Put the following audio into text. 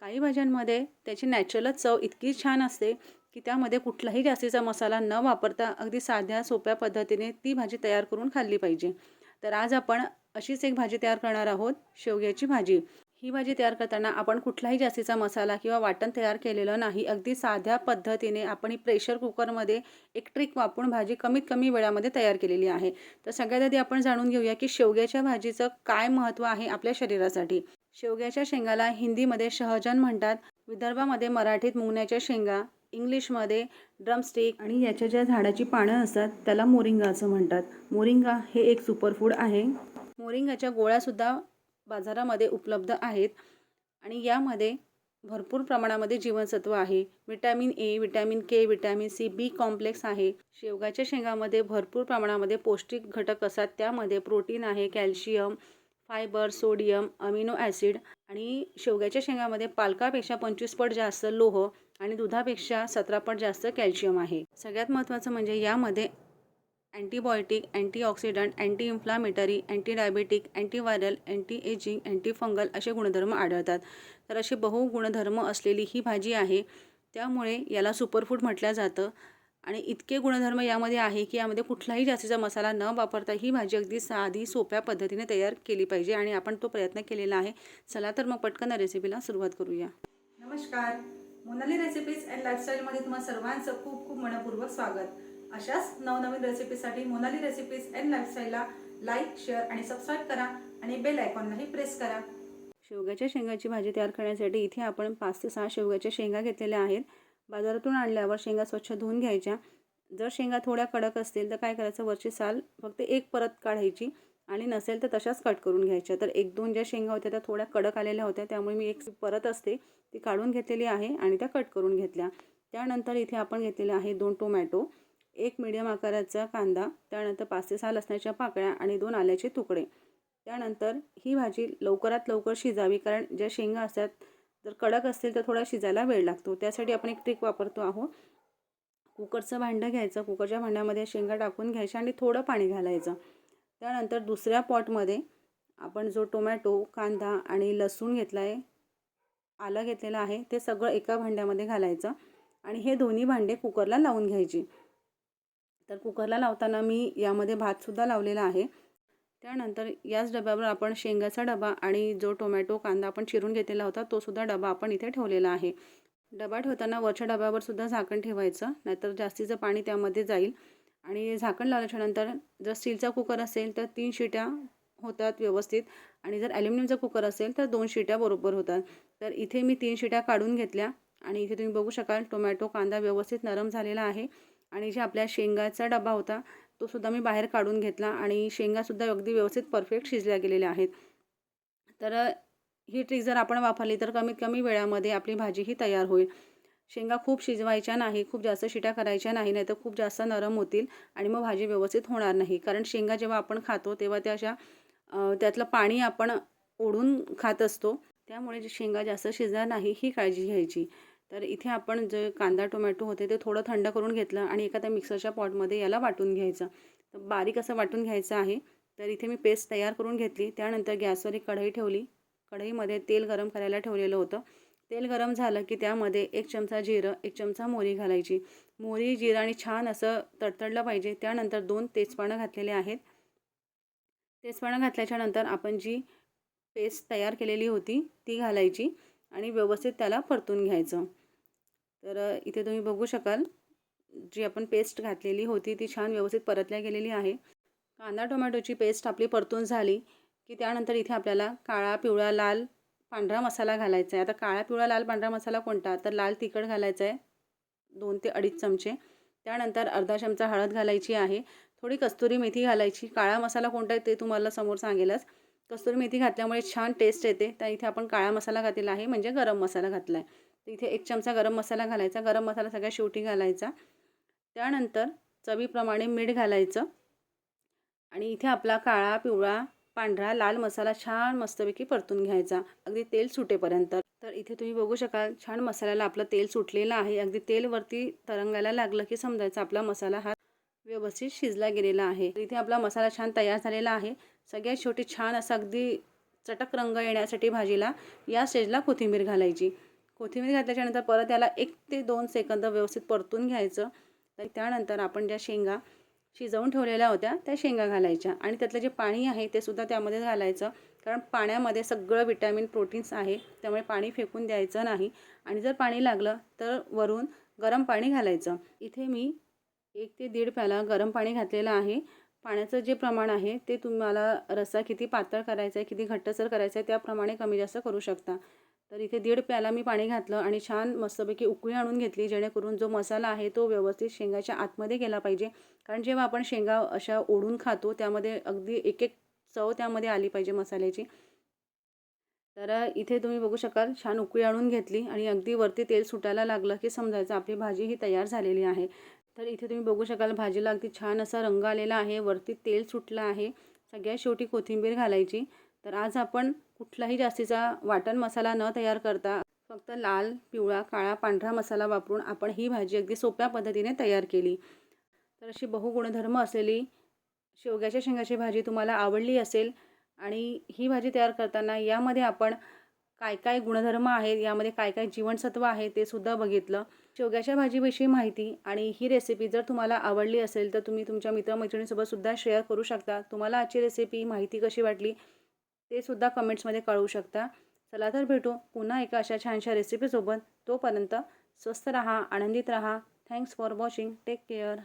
काही भाज्यांमध्ये त्याची नॅचरलच चव इतकी छान असते की त्यामध्ये कुठलाही जास्तीचा मसाला न वापरता अगदी साध्या सोप्या पद्धतीने ती भाजी तयार करून खाल्ली पाहिजे. तर आज आपण अशीच एक भाजी तयार करणार आहोत, शेवग्याची भाजी. ही भाजी तयार करताना आपण कुठलाही जास्तीचा मसाला किंवा वाटण तयार केलेलं नाही. अगदी साध्या पद्धतीने आपण ही प्रेशर कुकरमध्ये एक ट्रिक वापरून भाजी कमीत कमी वेळामध्ये तयार केलेली आहे. तर सगळ्यात आधी आपण जाणून घेऊया की शेवग्याच्या भाजीचं काय महत्त्व आहे आपल्या शरीरासाठी. शेवग्याच्या शेंगाला हिंदीमध्ये शहजन म्हणतात, विदर्भामध्ये मराठीत मुंगण्याच्या शेंगा, इंग्लिशमध्ये ड्रमस्टिक आणि याच्या ज्या झाडाची पानं असतात त्याला मोरिंगा असं म्हणतात. मोरिंगा हे एक सुपरफूड आहे. मोरिंगाच्या गोळ्यासुद्धा बाजारामध्ये उपलब्ध आहेत आणि यामध्ये भरपूर प्रमाणामध्ये जीवनसत्व आहे. Vitamin A, vitamin K, vitamin C, B complex आहे. शेवगाच्या शेंगामध्ये भरपूर प्रमाणामध्ये पौष्टिक घटक असतात. त्यामध्ये प्रोटीन आहे, calcium, fibre, sodium, amino acid आणि शेवग्याच्या शेंगामध्ये पालकापेक्षा 25 पट जास्त लोह आणि दुधापेक्षा 17 पट जास्त कॅल्शियम आहे. सगळ्यात महत्त्वाचं म्हणजे यामध्ये antibiotic, antioxidant, anti inflammatory, anti diabetic, antiviral, anti ageing, antifungal असे गुणधर्म आढळतात. तर असे बहुगुणधर्म असलेली ही भाजी आहे. त्यामुळे याला सुपरफूड म्हटलं जातं आणि इतके गुणधर्म यामध्ये आहे की यामध्ये कुठलाही जास्तीचा मसाला न वापरता ही भाजी अगदी साधी सोप्या पद्धतीने तयार केली पाहिजे आणि आपण तो प्रयत्न केलेला आहे. चला तर मग पटकन रेसिपीला सुरुवात करूया. नमस्कार, मोनाली रेसिपीज अँड लाईफस्टाईलमध्ये तुम्हा सर्वांचं खूप खूप मनपूर्वक स्वागत. अशाच नवनवीन रेसिपीसाठी मोनाली रेसिपीज अँड लाईफस्टाईलला लाईक, शेअर आणि सबस्क्राईब करा आणि बेल आयकॉनलाही प्रेस करा. शेवग्याच्या शेंगाची भाजी तयार करण्यासाठी इथे आपण 5 ते 6 शेवग्याच्या शेंगा घेतलेल्या आहेत. बाजारातून आणल्यावर शेंगा स्वच्छ धुवून घ्यायच्या. जर शेंगा थोड्या कडक असतील तर काय करायचं, वरची साल फक्त एक परत काढायची आणि नसेल तर तशाच कट करून घ्यायच्या. तर 1-2 ज्या शेंगा होत्या त्या थोड्या कडक आलेल्या होत्या, त्यामुळे मी एक परत असते ती काढून घेतलेली आहे आणि त्या कट करून घेतल्या. त्यानंतर इथे आपण घेतलेले आहे 2 टोमॅटो, एक मीडियम आकाराचा कांदा, त्यानंतर 5 ते 6 लसणाच्या पाकळ्या आणि 2 आल्याचे तुकडे. त्यानंतर ही भाजी लवकरात लवकर शिजावी, कारण ज्या शेंगा असतात जर कडक असतील तर थोडा शिजायला वेळ लागतो. त्यासाठी आपण एक ट्रिक वापरतो आहोत. कुकरचं भांडं घ्यायचं, कुकरच्या भांड्यामध्ये शेंगा टाकून घ्यायच्या आणि थोडं पाणी घालायचं. त्यानंतर दुसऱ्या पॉटमध्ये आपण जो टोमॅटो, कांदा आणि लसूण घेतला आहे, आलं घेतलेलं आहे, ते सगळं एका भांड्यामध्ये घालायचं आणि हे दोन्ही भांडे कुकरला लावून घ्यायची. तर कुकरला लावताना मी यामध्ये भातसुद्धा लावलेला आहे. त्यानंतर याच डब्यावर आपण शेंगाचा डबा आणि जो टोमॅटो, कांदा आपण चिरून घेतलेला होता तो सुद्धा डबा आपण इथे ठेवलेला आहे. डबा ठेवताना वरच्या डब्यावर सुद्धा झाकण ठेवायचं, नाहीतर जास्तीचं पाणी त्यामध्ये जाईल. आणि झाकण लावल्याच्यानंतर जर स्टीलचा कुकर असेल तर 3 शिट्या होतात व्यवस्थित आणि जर ॲल्युमिनियमचा कुकर असेल तर 2 शिट्या बरोबर होतात. तर इथे मी 3 शिट्या काढून घेतल्या आणि इथे तुम्ही बघू शकाल टोमॅटो, कांदा व्यवस्थित नरम झालेला आहे आणि जे आपल्या शेंगाचा डबा होता तो सुद्धा मी बाहेर काढून घेतला आणि शेंगासुद्धा अगदी व्यवस्थित परफेक्ट शिजल्या गेलेल्या आहेत. तर ही ट्रिक जर आपण वापरली तर कमीत कमी वेळामध्ये आपली भाजी ही तयार होईल. शेंगा खूप शिजवायच्या नाही, खूप जास्त शिट्या करायच्या नाही, नाहीतर खूप जास्त नरम होतील आणि मग भाजी व्यवस्थित होणार नाही. कारण शेंगा जेव्हा आपण खातो तेव्हा त्या अशा त्यातलं पाणी आपण ओढून खात असतो, त्यामुळे जे शेंगा जास्त शिजणार नाही ही काळजी घ्यायची. तर इथे आपण जे कांदा, टोमॅटो होते ते थोडं थंड करून घेतलं आणि एखाद्या मिक्सरच्या पॉटमध्ये याला वाटून घ्यायचं. तर बारीक असं वाटून घ्यायचं आहे. तर इथे मी पेस्ट तयार करून घेतली. त्यानंतर गॅसवर एक कढई ठेवली. कढईमध्ये तेल गरम करायला ठेवलेलं होतं. तेल गरम झालं की त्यामध्ये 1 चमचा जिरं, 1 चमचा मोहरी घालायची. मोहरी, जिरं आणि छान असं तडतडलं पाहिजे. त्यानंतर 2 तेजपानं घातलेले आहेत. तेजपानं घातल्याच्यानंतर आपण जी पेस्ट तयार केलेली होती ती घालायची आणि व्यवस्थित त्याला परतून घ्यायचं. तर इथे तुम्ही बघू शकाल जी आपण पेस्ट घातलेली होती ती छान व्यवस्थित परतल्या गेलेली आहे. कांदा टोमॅटोची पेस्ट आपली परतून झाली की त्यानंतर इथे आपल्याला काळा, पिवळा, लाल, पांढरा मसाला घालायचा आहे. आता काळा, पिवळा, लाल, पांढरा मसाला कोणता, तर लाल तिखट घालायचं आहे 2 ते 2.5 चमचे. त्यानंतर अर्धा चमचा हळद घालायची आहे. थोडी कस्तुरी मेथी घालायची. काळा मसाला कोणता आहे ते तुम्हाला समोर सांगेलच. कस्तुरी मेथी घातल्यामुळे छान टेस्ट येते. तर इथे आपण काळा मसाला घातलेला आहे, म्हणजे गरम मसाला घातला आहे. तर इथे 1 चमचा गरम मसाला घालायचा. गरम मसाला सगळ्यात शेवटी घालायचा. त्यानंतर चवीप्रमाणे मीठ घालायचं आणि इथे आपला काळा, पिवळा, पांढरा, लाल मसाला छान मस्तपैकी परतून घ्यायचा अगदी तेल सुटेपर्यंत. तर इथे तुम्ही बघू शकाल छान मसाल्याला आपलं तेल सुटलेलं आहे. अगदी तेल वरती तरंगायला लागलं की समजायचं आपला मसाला हा व्यवस्थित शिजला गेलेला आहे. इथे आपला मसाला छान तयार झालेला आहे. सगळ्यात शेवटी छान असा अगदी चटक रंग येण्यासाठी भाजीला या स्टेजला कोथिंबीर घालायची. कोथिंबीर घातल्याच्यानंतर परत त्याला 1 ते 2 सेकंद व्यवस्थित परतून घ्यायचं. तर त्यानंतर आपण ज्या शेंगा शिजवून ठेवलेल्या होत्या त्या शेंगा घालायच्या आणि त्यातलं जे पाणी आहे ते सुद्धा त्यामध्ये घालायचं. कारण पाण्यामध्ये सगळं विटॅमिन, प्रोटीन्स आहे. त्यामुळे पाणी फेकून द्यायचं नाही आणि जर पाणी लागलं तर वरून गरम पाणी घालायचं. इथे मी 1 ते 1.5 प्याला गरम पाणी घातलेलं आहे. पाण्याचं जे प्रमाण आहे ते तुम्हाला रस्सा किती पातळ करायचा आहे, किती घट्टसर करायचा आहे त्याप्रमाणे कमी जास्त करू शकता. तर इथे 1.5 प्याला मी पाणी घातलं आणि छान मस्तपैकी उकळी आणून घेतली, जेणेकरून जो मसाला आहे तो व्यवस्थित शेंगाच्या आतमध्ये गेला पाहिजे. कारण जेव्हा आपण शेंगा अशा ओढून खातो त्यामध्ये अगदी एक चव त्यामध्ये आली पाहिजे मसाल्याची. तर इथे तुम्ही बघू शकाल छान उकळी आणून घेतली आणि अगदी वरती तेल सुटायला लागलं की समजायचं आपली भाजी ही तयार झालेली आहे. तर इथे तुम्ही बघू शकाल भाजीला अगदी छान असा रंग आलेला आहे, वरती तेल सुटलं आहे. सगळ्यात शेवटी कोथिंबीर घालायची. तर आज आपण कुठलाही जास्तीचा वाटण मसाला न तयार करता फक्त लाल, पिवळा, काळा, पांढरा मसाला वापरून आपण ही भाजी अगदी सोप्या पद्धतीने तयार केली. तर अशी बहुगुणधर्म असलेली शेवग्याच्या शेंगाची भाजी तुम्हाला आवडली असेल आणि ही भाजी तयार करताना यामध्ये आपण काय काय गुणधर्म आहेत, यामध्ये काय काय जीवनसत्व आहे ते सुद्धा बघितलं. शेवग्याच्या भाजीविषयी माहिती आणि ही रेसिपी जर तुम्हाला आवडली असेल तर तुम्ही तुमच्या मित्रमैत्रिणींसोबत सुद्धा शेअर करू शकता. तुम्हाला आजची रेसिपी माहिती कशी वाटली ते सुद्धा कमेंट्समध्ये कळवू शकता. चला तर भेटू पुन्हा एका अशा छानशा रेसिपीसोबत. तोपर्यंत स्वस्थ राहा, आनंदित राहा. Thanks for watching. Take care.